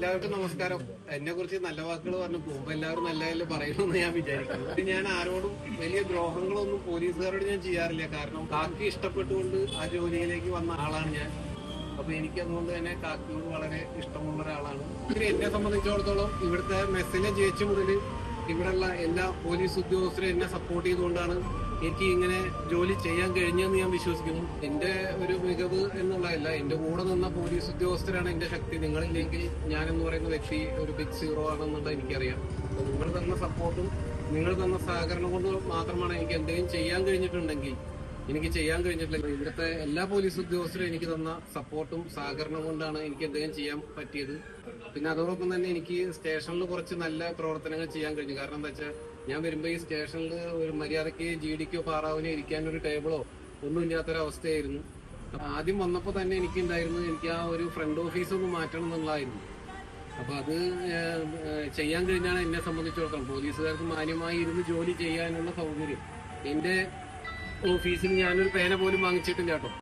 എല്ലാവർക്കും നമസ്കാരം. എന്നെ കുറിച്ച് നല്ല വാക്കുകൾ പറഞ്ഞു പോകുമ്പോ എല്ലാവരും നല്ല പറയണമെന്ന് ഞാൻ വിചാരിക്കുന്നു. ഞാൻ ആരോടും വലിയ ദ്രോഹങ്ങളൊന്നും പോലീസുകാരോട് ഞാൻ ചെയ്യാറില്ല. കാരണം കാക്കി ഇഷ്ടപ്പെട്ടുകൊണ്ട് ആ ജോലിയിലേക്ക് വന്ന ആളാണ് ഞാൻ. അപ്പൊ എനിക്ക് അതുകൊണ്ട് തന്നെ കാക്കിയോട് വളരെ ഇഷ്ടമുള്ള ഒരാളാണ്. എന്നെ സംബന്ധിച്ചിടത്തോളം ഇവിടുത്തെ മെസ്സേജ് ജയിച്ച മുതൽ ഇവിടെയുള്ള എല്ലാ പോലീസ് ഉദ്യോഗസ്ഥരും എന്നെ സപ്പോർട്ട് ചെയ്തുകൊണ്ടാണ് എനിക്ക് ഇങ്ങനെ ജോലി ചെയ്യാൻ കഴിഞ്ഞെന്ന് ഞാൻ വിശ്വസിക്കുന്നു. എന്റെ ഒരു മികവ് എന്നുള്ളതല്ല, എന്റെ കൂടെ നിന്ന പോലീസ് ഉദ്യോഗസ്ഥരാണ് എന്റെ ശക്തി. നിങ്ങളില്ലെങ്കിൽ ഞാൻ എന്ന് പറയുന്ന വ്യക്തി ഒരു ബിഗ് സീറോ ആണെന്നുള്ളത് എനിക്കറിയാം. നിങ്ങൾ തന്ന സപ്പോർട്ടും നിങ്ങൾ തന്ന സഹകരണം കൊണ്ട് മാത്രമാണ് എനിക്ക് എന്തെങ്കിലും ചെയ്യാൻ കഴിഞ്ഞിട്ടുണ്ടെങ്കിൽ എനിക്ക് ചെയ്യാൻ കഴിഞ്ഞിട്ടില്ല. ഇവിടുത്തെ എല്ലാ പോലീസ് ഉദ്യോഗസ്ഥരും എനിക്ക് തന്ന സപ്പോർട്ടും സഹകരണം കൊണ്ടാണ് എനിക്ക് എന്തെങ്കിലും ചെയ്യാൻ പറ്റിയത്. പിന്നെ അതോടൊപ്പം തന്നെ എനിക്ക് സ്റ്റേഷനിൽ കുറച്ച് നല്ല പ്രവർത്തനങ്ങൾ ചെയ്യാൻ കഴിഞ്ഞു. കാരണം എന്താ വെച്ചാൽ ഞാൻ വരുമ്പോ ഈ സ്റ്റേഷനിൽ ഒരു മര്യാദയ്ക്ക് GDക്കോ പാറാവിനോ ഇരിക്കാൻ ഒരു ടേബിളോ ഒന്നും ഇല്ലാത്തൊരവസ്ഥയായിരുന്നു. ആദ്യം വന്നപ്പോ തന്നെ എനിക്കുണ്ടായിരുന്നു എനിക്ക് ആ ഒരു ഫ്രണ്ട് ഓഫീസ് ഒന്ന് മാറ്റണം എന്നുള്ളതായിരുന്നു. അപ്പൊ അത് ചെയ്യാൻ കഴിഞ്ഞാണ് എന്നെ സംബന്ധിച്ചിടത്തോളം പോലീസുകാർക്ക് മാന്യമായി ഇരുന്ന് ജോലി ചെയ്യാനുള്ള സൗകര്യം. എന്റെ ഓഫീസിൽ ഞാനൊരു പേന പോലും വാങ്ങിച്ചിട്ടില്ല കേട്ടോ.